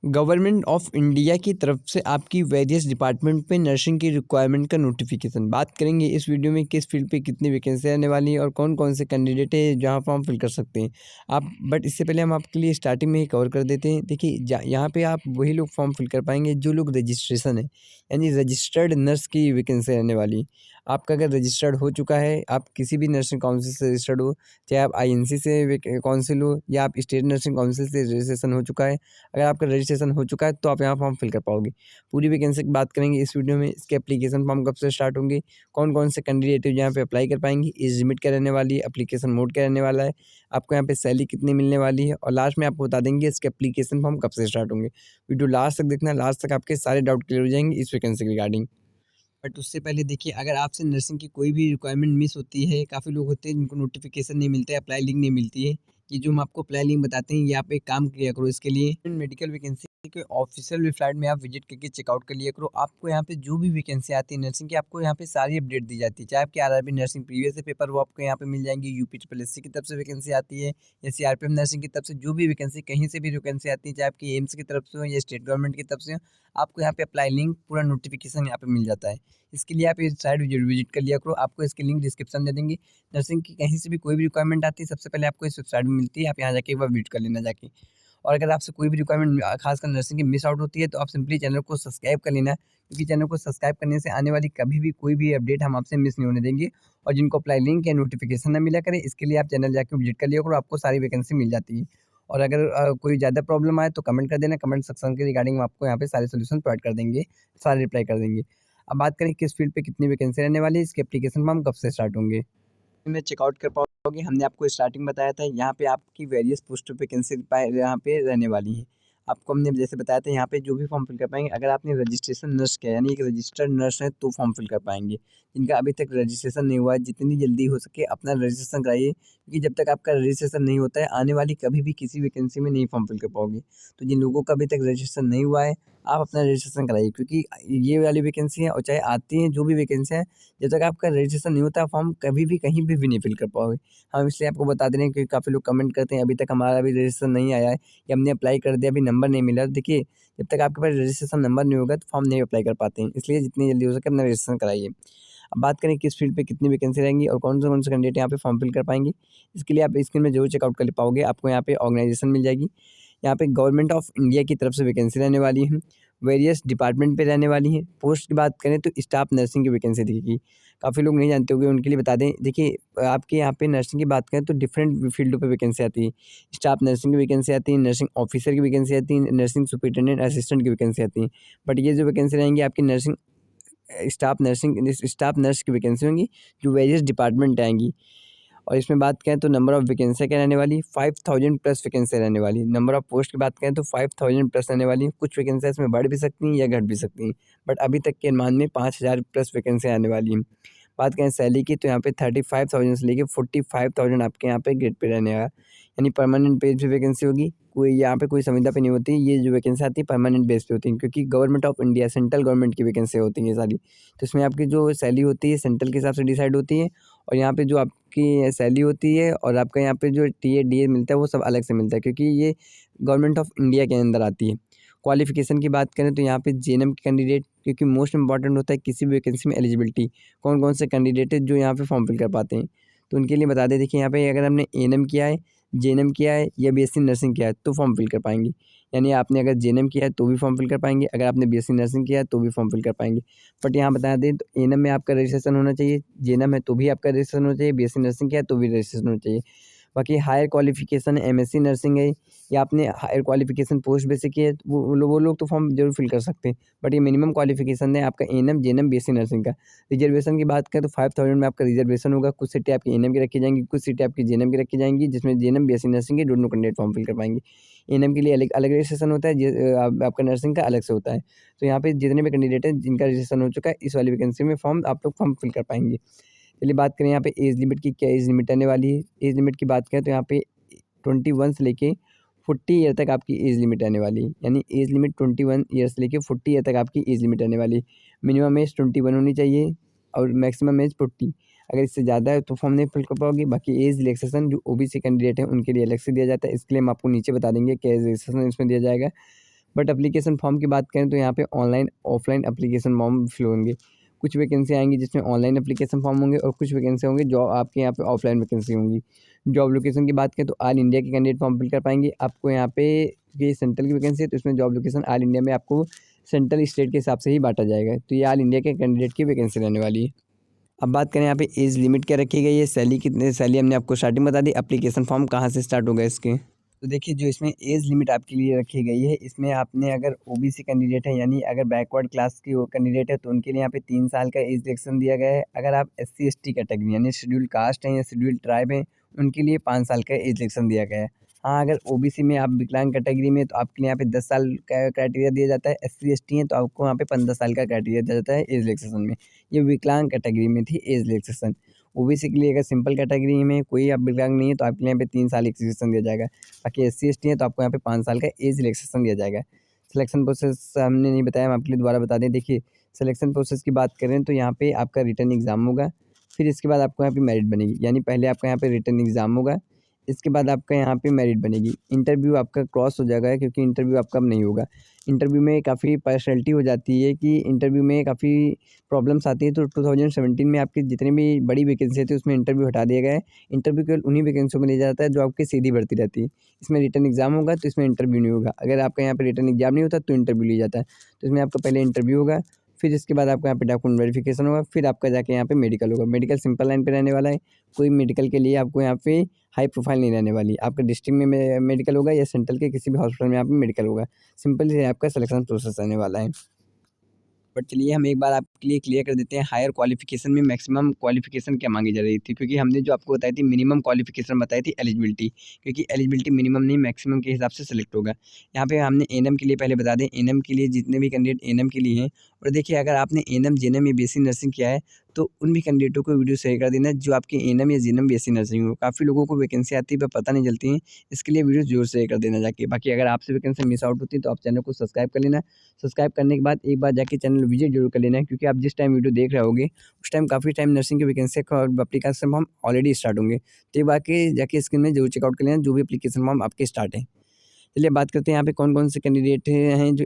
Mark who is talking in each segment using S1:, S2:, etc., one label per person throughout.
S1: Government of India की तरफ से आपकी वेरियस डिपार्टमेंट पे नर्सिंग की रिक्वायरमेंट का नोटिफिकेशन। बात करेंगे इस वीडियो में किस फील्ड पे कितनी वैकेंसी आने वाली है और कौन कौन से कैंडिडेट है जहां फॉर्म फिल कर सकते हैं आप। बट इससे पहले हम आपके लिए स्टार्टिंग में ही कवर कर देते हैं। देखिए यहाँ पे आप वही लोग फॉर्म फिल कर पाएंगे जो लोग रजिस्ट्रेशन है, यानी रजिस्टर्ड नर्स की वैकेंसी आने वाली है। आपका अगर रजिस्टर्ड हो चुका है, आप किसी भी नर्सिंग काउंसिल से रजिस्टर्ड हो, चाहे आप आईएनसी से काउंसिल हो या आप स्टेट नर्सिंग काउंसिल से रजिस्ट्रेशन हो चुका है, अगर आपका रजिस्ट्रेशन हो चुका है तो आप यहाँ फॉर्म फिल कर पाओगे। पूरी वैकेंसी की बात करेंगे इस वीडियो में। इसके एप्लीकेशन फॉर्म कब से स्टार्ट होंगे, कौन कौन से कैंडिडेट है यहाँ पे अप्लाई कर पाएंगे, एज लिमिट क्या रहने वाली है, एप्लीकेशन मोड क्या रहने वाला है, आपको यहाँ पे सैलरी कितनी मिलने वाली है, और लास्ट में आपको बता देंगे इसके एप्लीकेशन फॉर्म कब से स्टार्ट होंगे। वीडियो लास्ट तक देखना, लास्ट तक आपके सारे डाउट क्लियर हो जाएंगे इस वैकेंसी के रिगार्डिंग। बट उससे पहले देखिए, अगर आपसे नर्सिंग की कोई भी रिक्वायरमेंट मिस होती है, काफ़ी लोग होते हैं जिनको नोटिफिकेशन नहीं मिलता है, अप्लाई लिंक नहीं मिलती है, ये जो हम आपको अप्लाई लिंक बताते हैं, ये आप एक काम किया करो इसके लिए। मेडिकल वैकेंसी के ऑफिशियल वेबसाइट में आप विजिट करके चेकआउट कर लिया करो। आपको यहाँ पे जो भी वैकेंसी आती है नर्सिंग की, आपको यहाँ पे सारी अपडेट दी जाती है। चाहे आपकी आरआरबी नर्सिंग प्रीवियस पेपर वो आपको यहाँ पे मिल जाएंगे, यूपी ट्रिपल एससी की तरफ से वैकेंसी आती है या सीआरपीएफ नर्सिंग की तरफ से जो भी वैकेंसी, कहीं से भी वैकेंसी आती है, चाहे आपकी एम्स की तरफ से हो या स्टेट गवर्नमेंट की तरफ से हो, आपको यहाँ पे अप्लाई लिंक पूरा नोटिफिकेशन यहाँ पे मिल जाता है। इसके लिए आप इस साइट विजिट कर लिया करो, आपको इसकी लिंक डिस्क्रिप्शन में दे देंगे। नर्सिंग की कहीं से भी कोई भी रिक्वायरमेंट आती है, सबसे पहले आपको इस वेबसाइट में मिलती है, आप यहाँ जाके एक बार विजिट कर लेना जाके। और अगर आपसे कोई भी रिक्वायरमेंट खासकर नर्सिंग की मिस आउट होती है, तो आप सिंपली चैनल को सब्सक्राइब कर लेना, क्योंकि चैनल को सब्सक्राइब करने से आने वाली कभी भी कोई भी अपडेट हम आपसे मिस नहीं होने देंगे। और जिनको अप्लाई लिंक या नोटिफिकेशन ना मिला करे, इसके लिए आप चैनल जाकर विजिट कर लिया करो, आपको सारी वैकेंसी मिल जाती है। और अगर कोई ज़्यादा प्रॉब्लम आए तो कमेंट कर देना, कमेंट सेक्शन के रिगार्डिंग आपको यहाँ पे सारे सोल्यूशन प्रोवाइड कर देंगे, सारे रिप्लाई कर देंगे। अब बात करें किस फील्ड पे कितनी वैकेंसी रहने वाली है, इसके एप्लीकेशन फॉर्म कब से स्टार्ट होंगे, में चेकआउट कर पाओगे। हमने आपको स्टार्टिंग बताया था, यहाँ पे आपकी वेरियस पोस्ट वैकेंसी यहाँ पे रहने वाली है। आपको हमने जैसे बताया था, यहाँ पे जो भी फॉर्म फिल कर पाएंगे, अगर आपने रजिस्ट्रेशन नर्स किया यानी एक रजिस्टर्ड नर्स है तो फॉर्म फिल कर पाएंगे। जिनका अभी तक रजिस्ट्रेशन नहीं हुआ है, जितनी जल्दी हो सके अपना रजिस्ट्रेशन कराइए, क्योंकि जब तक आपका रजिस्ट्रेशन नहीं होता है, आने वाली कभी भी किसी वैकेंसी में नहीं फॉर्म फिल कर पाओगे। तो जिन लोगों का अभी तक रजिस्ट्रेशन नहीं हुआ है, आप अपना रजिस्ट्रेशन कराइए, क्योंकि ये वाली वैकेंसी है और चाहे आती हैं जो भी वैकेंसी है, जब तक आपका रजिस्ट्रेशन नहीं होता फॉर्म कभी भी कहीं भी नहीं फिल कर पाओगे। हम इसलिए आपको बता दे रहे हैं कि काफ़ी लोग कमेंट करते हैं अभी तक हमारा भी रजिस्ट्रेशन नहीं आया है या हमने अप्लाई कर दिया अभी नंबर नहीं मिला। देखिए, जब तक आपके पास रजिस्ट्रेशन नंबर नहीं होगा तो फॉर्म नहीं अप्लाई कर पाते हैं, इसलिए जितनी जल्दी हो सके अपना रजिस्ट्रेशन कराइए। अब बात करें किस फील्ड पे कितनी वैकेंसी रहेंगी और कौन से कैंडिडेट यहाँ पे फॉर्म फिल कर पाएंगे, इसके लिए आप स्क्रीन में जरूर चेकआउट कर पाओगे। आपको यहाँ पे ऑर्गेनाइजेशन मिल जाएगी, यहाँ पे गवर्नमेंट ऑफ इंडिया की तरफ से वैकेंसी रहने वाली है, वेरियस डिपार्टमेंट पे रहने वाली है। पोस्ट की बात करें तो स्टाफ नर्सिंग की वैकेंसी दिखेगी, काफ़ी लोग नहीं जानते होंगे उनके लिए बता दें। देखिए, आपके यहाँ पे नर्सिंग की बात करें तो डिफरेंट फील्डों पे वैकेंसी आती है। स्टाफ नर्सिंग की वैकेंसी आती है, नर्सिंग ऑफिसर की वैकेंसी आती है, नर्सिंग सुपरिटेंडेंट असिस्टेंट की वैकेंसी आती है। बट ये जो वैकेंसी रहेंगी आपकी स्टाफ नर्स की वैकेंसी होंगी, जो वेरियस डिपार्टमेंट आएंगी। और इसमें बात करें तो नंबर ऑफ वैकेंसी क्या रहने वाली, 5000 प्लस वैकेंसी रहने वाली। नंबर ऑफ पोस्ट की बात करें तो 5000 प्लस रहने वाली। कुछ वैकेंसी इसमें बढ़ भी सकती हैं या घट भी सकती हैं, बट अभी तक के अनुमान में 5000 प्लस वैकेंसी आने वाली हैं। बात करें सैलरी की तो यहाँ पे 35,000 से लेके 45,000 आपके यहाँ पे ग्रेड पे रहने वाला, यानी परमानेंट बेस पे वैकेंसी होगी। कोई यहाँ पे कोई संविदा पे नहीं होती, ये जो वैकेंसी आती है परमानेंट बेस पे होती है, क्योंकि government of India central government की वैकेंसी होती है ये सारी। तो इसमें आपकी जो सैलरी होती है सेंट्रल के हिसाब से डिसाइड होती है, और यहाँ पे जो आपकी सैलरी होती है और आपका यहाँ पे जो टीए डीए मिलता है वो सब अलग से मिलता है, क्योंकि ये गवर्नमेंट ऑफ इंडिया के अंदर आती है। क्वालिफिकेशन की बात करें तो यहाँ पे जेएनएम के कैंडिडेट, क्योंकि मोस्ट इंपॉर्टेंट होता है किसी भी वैकेंसी में एलिजिबिलिटी, कौन कौन से कैंडिडेट है जो यहाँ पे फॉर्म फिल कर पाते हैं, तो उनके लिए बता दें। देखिए, यहाँ पे अगर हमने एएनएम किया है, जेएनएम किया है या बीएससी नर्सिंग किया है तो फॉर्म फिल कर पाएंगे। यानी आपने अगर जेएनएम किया है तो भी फॉर्म फिल कर पाएंगे, अगर आपने बीएससी नर्सिंग किया है तो भी फॉर्म फिल कर पाएंगे। बट यहाँ बता दें तो एएनएम में आपका रजिस्ट्रेशन होना चाहिए, जेएनएम है तो भी आपका रजिस्ट्रेशन होना चाहिए, बीएससी नर्सिंग किया है तो भी रजिस्ट्रेशन होना चाहिए। बाकी हायर क्वालिफिकेशन एमएससी नर्सिंग है या आपने हायर क्वालिफिकेशन पोस्ट बेसिक है, तो वो लोग तो फॉर्म जरूर फिल कर सकते हैं। बट ये मिनिमम क्वालिफिकेशन है आपका एएनएम जेएनएम बीएससी नर्सिंग का। रिजर्वेशन की बात करें तो 5000 में आपका रिजर्वेशन होगा। कुछ सीटें आपकी एएनएम की रखी जाएंगी, कुछ सीटें आपकी जेएनएम की रखी जाएंगी, जिसमें जेएनएम बीएससी नर्सिंग के दोनों कैंडिडेट फॉर्म फिल कर पाएंगे। एएनएम के लिए अलग अलग रजिस्ट्रेशन होता है, आपका नर्सिंग का अलग से होता है। तो यहाँ पे जितने भी कैंडिडेट हैं जिनका रजिस्ट्रेशन हो चुका है, इस वाली वैकेंसी में आप लोग फॉर्म फिल कर पाएंगे। चलिए बात करें यहाँ पे एज लिमिट की, क्या एज लिमिट आने वाली है। एज लिमिट की बात करें तो यहाँ पे 21 से लेके 40 ईयर तक आपकी एज लिमिट आने वाली है, यानी एज लिमिट 21 ईयर से लेके 40 ईयर तक आपकी एज लिमिट आने वाली है। मिनिमम एज 21 होनी चाहिए और मैक्सिमम एज 40। अगर इससे ज़्यादा है तो फॉर्म नहीं फिल कर पाओगे। बाकी एज रिलैक्सेशन जो ओबीसी कैंडिडेट है उनके लिए अलग से दिया जाता है, इसके लिए हम आपको नीचे बता देंगे क्या एज रिलैक्सेशन इसमें दिया जाएगा। बट एप्लीकेशन फॉर्म की बात करें तो यहाँ पे online offline application form fill होंगे। कुछ वैकेंसी आएंगी जिसमें ऑनलाइन एप्लीकेशन फॉर्म होंगे और कुछ वैकेंसी होंगे जो आपके यहाँ पे ऑफलाइन वैकेंसी होंगी। जॉब लोकेशन की बात करें तो ऑल इंडिया के कैंडिडेट फॉर्म फिल कर पाएंगे। आपको यहाँ पे ये सेंट्रल की वैकेंसी है तो इसमें जॉब लोकेशन ऑल इंडिया में आपको सेंट्रल स्टेट के हिसाब से ही बांटा जाएगा। तो ये ऑल इंडिया के कैंडिडेट की वैकेंसी रहने वाली है। अब बात करें यहाँ पे एज लिमिट क्या रखी गई है, सैलरी कितने, सैलरी हमने आपको स्टार्टिंग बता दी। एप्लीकेशन फॉर्म कहाँ से स्टार्ट होगा इसके, तो देखिए जो इसमें एज लिमिट आपके लिए रखी गई है, इसमें आपने अगर ओबीसी कैंडिडेट है यानी अगर बैकवर्ड क्लास की वो कैंडिडेट है तो उनके लिए यहाँ पे 3 साल का एज रिलेक्शन दिया गया है। अगर आप एससी एसटी कैटेगरी यानी शेड्यूल कास्ट हैं या शेड्यूल ट्राइब हैं उनके लिए 5 साल का एज रिलेक्शन दिया गया है। हाँ, अगर ओबीसी में आप विकलांग कैटेगरी में तो आपके लिए यहाँ पे 10 साल का क्राइटेरिया दिया जाता है। एससी एसटी हैं तो आपको यहाँ पे 15 साल का क्राइटेरिया दिया जाता है एज रिलेक्सेशन में। ये विकलांग कैटेगरी में थी एज रिलेक्सेशन। ओबीसी के लिए अगर सिंपल कैटेगरी में कोई आप विकलांग नहीं है तो आपके लिए यहाँ पे 3 साल एक्सेशन दिया जाएगा। बाकी एससी एसटी है तो आपको यहाँ पे 5 साल का एज रिलैक्सेशन दिया जाएगा। सिलेक्शन प्रोसेस हमने नहीं बताया, हम आपके लिए दोबारा बता दें। देखिए सिलेक्शन प्रोसेस की बात करें तो यहाँ पे आपका रिटन एग्ज़ाम होगा, फिर इसके बाद आपको यहाँ पे मेरिट बनेगी। यानी पहले आपका यहाँ पे रिटन एग्ज़ाम होगा, इसके बाद आपका यहाँ पे मेरिट बनेगी। इंटरव्यू आपका क्रॉस हो जाएगा क्योंकि इंटरव्यू आपका अब नहीं होगा। इंटरव्यू में काफ़ी पार्शियलिटी हो जाती है कि इंटरव्यू में काफ़ी प्रॉब्लम्स आती है। तो 2017 में आपकी जितनी भी बड़ी वैकेंसी थी उसमें इंटरव्यू हटा दिया गया है। इंटरव्यू केवल उन्हीं वैकेंसियों में लिया जाता है जो आपकी सीधी भर्ती रहती है। इसमें रिटन एग्ज़ाम होगा तो इसमें इंटरव्यू नहीं होगा। अगर आपका यहाँ पे रिटन एग्ज़ाम नहीं होता तो इंटरव्यू लिया जाता है। तो इसमें आपका पहले इंटरव्यू होगा, फिर इसके बाद आपका यहाँ पे डॉक्यूमेंट वेरिफिकेशन होगा, फिर आपका जाके यहाँ पे मेडिकल होगा। मेडिकल सिंपल लाइन पे रहने वाला है। कोई मेडिकल के लिए आपको यहाँ पे हाई प्रोफाइल नहीं रहने वाली। आपका डिस्ट्रिक्ट में मेडिकल होगा या सेंट्रल के किसी भी हॉस्पिटल में यहाँ पे मेडिकल होगा। सिंपल से आपका सिलेक्शन प्रोसेस रहने वाला है। बट चलिए हम एक बार आपके लिए क्लियर कर देते हैं हायर क्वालिफिकेशन में मैक्सिमम क्वालिफिकेशन क्या मांगी जा रही थी, क्योंकि हमने जो आपको बताई थी मिनिमम क्वालिफिकेशन बताई थी एलिजिबिलिटी, क्योंकि एलिजिबिलिटी मिनिमम नहीं मैक्सिमम के हिसाब से सेलेक्ट होगा। यहाँ पे हमने एएनएम के लिए पहले बता दें, एएनएम के लिए जितने भी कैंडिडेट एएनएम के लिए हैं, और देखिए अगर आपने एएनएम जेएनएम या बीएससी नर्सिंग किया है तो उन भी कैंडिडेटों को वीडियो शेयर कर देना जो आपके एएनएम या जेएनएम बीएससी नर्सिंग हो। काफ़ी लोगों को वैकेंसी आती है पर पता नहीं चलती है, इसके लिए वीडियो जरूर शेयर कर देना जाके। बाकी अगर आपसे वैकेंसी मिस आउट होती है तो आप चैनल को सब्सक्राइब कर लेना। सब्सक्राइब करने के बाद एक बार जाके चैनल विजिट जरूर कर लेना है, क्योंकि आप जिस टाइम वीडियो देख रहे होगे उस टाइम काफ़ी टाइम नर्सिंग की वैकेंसी का एप्लीकेशन फॉर्म ऑलरेडी स्टार्ट होंगे। तो एक बार के जाके स्क्रीन में जरूर चेकआउट कर लेना जो भी एप्लीकेशन फॉर्म आपके स्टार्ट है। चलिए बात करते हैं यहाँ पे कौन कौन से कैंडिडेट हैं जो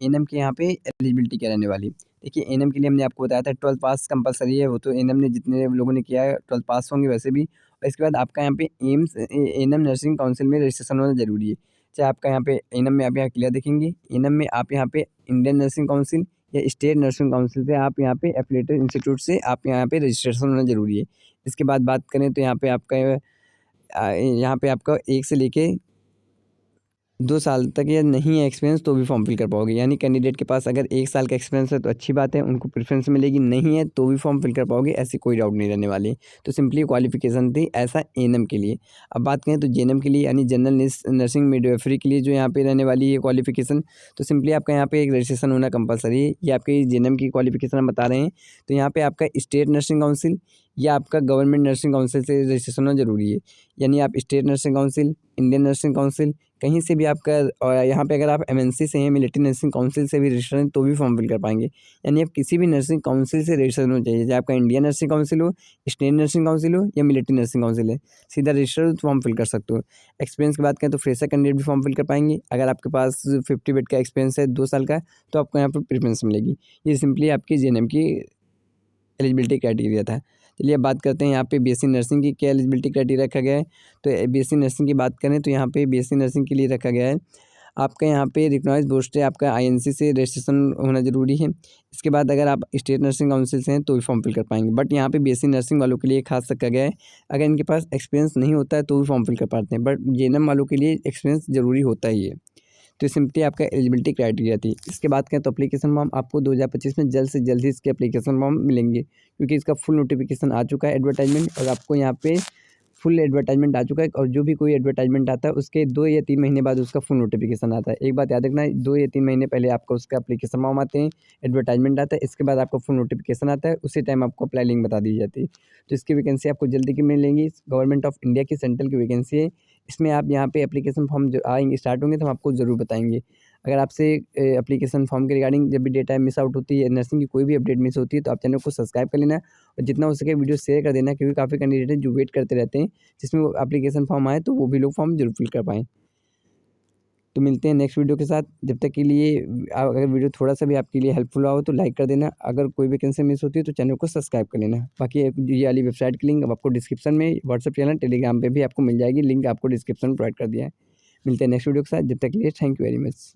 S1: एएनएम के यहाँ पे एलिजिबिलिटी क्या रहने वाली। देखिए एएनएम के लिए हमने आपको बताया था 12th पास कंपलसरी है, वो तो एएनएम ने जितने लोगों ने किया है 12th पास होंगे वैसे भी। और इसके बाद आपका यहाँ पे एम्स एएनएम नर्सिंग काउंसिल में रजिस्ट्रेशन होना जरूरी है। चाहे आपका यहाँ पे एएनएम में आप यहाँ क्लियर देखेंगे, एएनएम में आप यहाँ पे इंडियन नर्सिंग काउंसिल या स्टेट नर्सिंग काउंसिल से आप यहाँ पे एफिलिएटेड इंस्टीट्यूट से आप यहाँ पे रजिस्ट्रेशन होना जरूरी है। इसके बाद बात करें तो यहाँ पे आपका यहाँ पे आपका 1 से लेके 2 साल तक या नहीं है एक्सपीरियंस तो भी फॉर्म फिल कर पाओगे। यानी कैंडिडेट के पास अगर 1 साल का एक्सपीरियंस है तो अच्छी बात है, उनको प्रेफरेंस मिलेगी, नहीं है तो भी फॉर्म फिल कर पाओगे, ऐसी कोई डाउट नहीं रहने वाली। तो सिंपली क्वालिफिकेशन थी ऐसा एएनएम के लिए। अब बात करें तो जेएनएम के लिए यानी जनरल नर्सिंग मिडवाइफरी के लिए जो यहाँ पे रहने वाली है क्वालिफिकेशन, तो सिंपली आपका यहाँ पे एक रजिस्ट्रेशन होना कंपलसरी है। ये आपके जेएनएम की क्वालिफिकेशन हम बता रहे हैं। तो यहाँ पे आपका स्टेट नर्सिंग काउंसिल या आपका गवर्नमेंट नर्सिंग काउंसिल से रजिस्ट्रेशन होना जरूरी है। यानी आप state nursing council, Indian nursing council कहीं से भी आपका, और यहाँ पे अगर आप एमएनसी से हैं मिलिट्री नर्सिंग काउंसिल से भी रजिस्टर हैं तो भी फॉर्म फिल कर पाएंगे। यानी आप किसी भी नर्सिंग काउंसिल से रजिस्टर होना चाहिए, चाहे आपका इंडियन नर्सिंग काउंसिल हो, स्टेट नर्सिंग काउंसिल हो या मिलिट्री नर्सिंग काउंसिल है, सीधा रजिस्टर फॉर्म फिल कर सकते हो। एक्सपीरियंस की बात करें तो फ्रेशर कैंडिडेट भी फॉर्म फिल कर पाएंगे। अगर आपके पास 50 बेड का एक्सपीरियंस है 2 साल का तो आपको यहाँ पर प्रेफरेंस मिलेगी। ये सिंपली आपकी जेएनएम की एलिजिबिलिटी क्राइटेरिया था। चलिए अब बात करते हैं यहाँ पे बीएससी नर्सिंग की क्या एलिजिबिलिटी क्राइटेरिया रखा गया है। तो बीएससी नर्सिंग की बात करें तो यहाँ पे बीएससी नर्सिंग के लिए रखा गया है आपका यहाँ पे रिकॉग्नाइज बोर्ड से आपका आईएनसी से रजिस्ट्रेशन होना जरूरी है। इसके बाद अगर आप स्टेट नर्सिंग काउंसिल से हैं तो भी फॉर्म फिल कर पाएंगे। बट यहाँ पे बीएससी नर्सिंग वालों के लिए खास रखा गया है, अगर इनके पास एक्सपीरियंस नहीं होता है तो भी फॉर्म फिल कर पाते हैं, बट जेएनएम वालों के लिए एक्सपीरियंस जरूरी होता ही है। तो सिंपली आपका एलिजिबिलिटी क्राइटेरिया थी। इसके बाद कहें तो एप्लीकेशन फॉर्म आपको 2025 में जल्द से जल्द ही इसके एप्लीकेशन फॉर्म मिलेंगे, क्योंकि इसका फुल नोटिफिकेशन आ चुका है एडवर्टाइजमेंट, और आपको यहाँ पे फुल एडवर्टाइजमेंट आ चुका है। और जो भी कोई एडवर्टाइजमेंट आता है उसके 2 या 3 महीने बाद उसका फुल नोटिफिकेशन आता है। एक बात याद रखना, 2 या 3 महीने पहले आपका उसका एप्लीकेशन फॉर्म आते हैं, एडवर्टाइजमेंट आता है, इसके बाद आपका फुल नोटिफिकेशन आता है, उसी टाइम आपको अप्लाई लिंक बता दी जाती है। तो इसकी वैकेंसी आपको जल्दी की मिलेंगी। गवर्नमेंट ऑफ इंडिया की सेंट्रल की वैकेंसी है। इसमें आप यहाँ पे एप्लीकेशन फॉर्म जो आएंगे स्टार्ट होंगे तो हम आपको ज़रूर बताएंगे। अगर आपसे एप्लीकेशन फॉर्म के रिगार्डिंग जब भी डेटा मिस आउट होती है, नर्सिंग की कोई भी अपडेट मिस होती है, तो आप चैनल को सब्सक्राइब कर लेना और जितना हो सके वीडियो शेयर कर देना, क्योंकि काफ़ी कैंडिडेट हैं जो वेट करते रहते हैं जिसमें वो एप्लीकेशन फॉर्म आए तो वो भी लोग फॉर्म जरूर फिल कर पाएँ। तो मिलते हैं नेक्स्ट वीडियो के साथ। जब तक के लिए अगर वीडियो थोड़ा सा भी आपके लिए हेल्पफुल हुआ हो तो लाइक कर देना। अगर कोई वैकेंसी मिस होती है तो चैनल को सब्सक्राइब कर लेना। बाकी ये वाली वेबसाइट की लिंक अब आपको डिस्क्रिप्शन में, व्हाट्सएप चैनल, टेलीग्राम पे भी आपको मिल जाएगी, लिंक आपको डिस्क्रिप्शन में प्रोवाइड कर दिया है। मिलते हैं नेक्स्ट वीडियो के साथ, जब तक के लिए थैंक यू वेरी मच।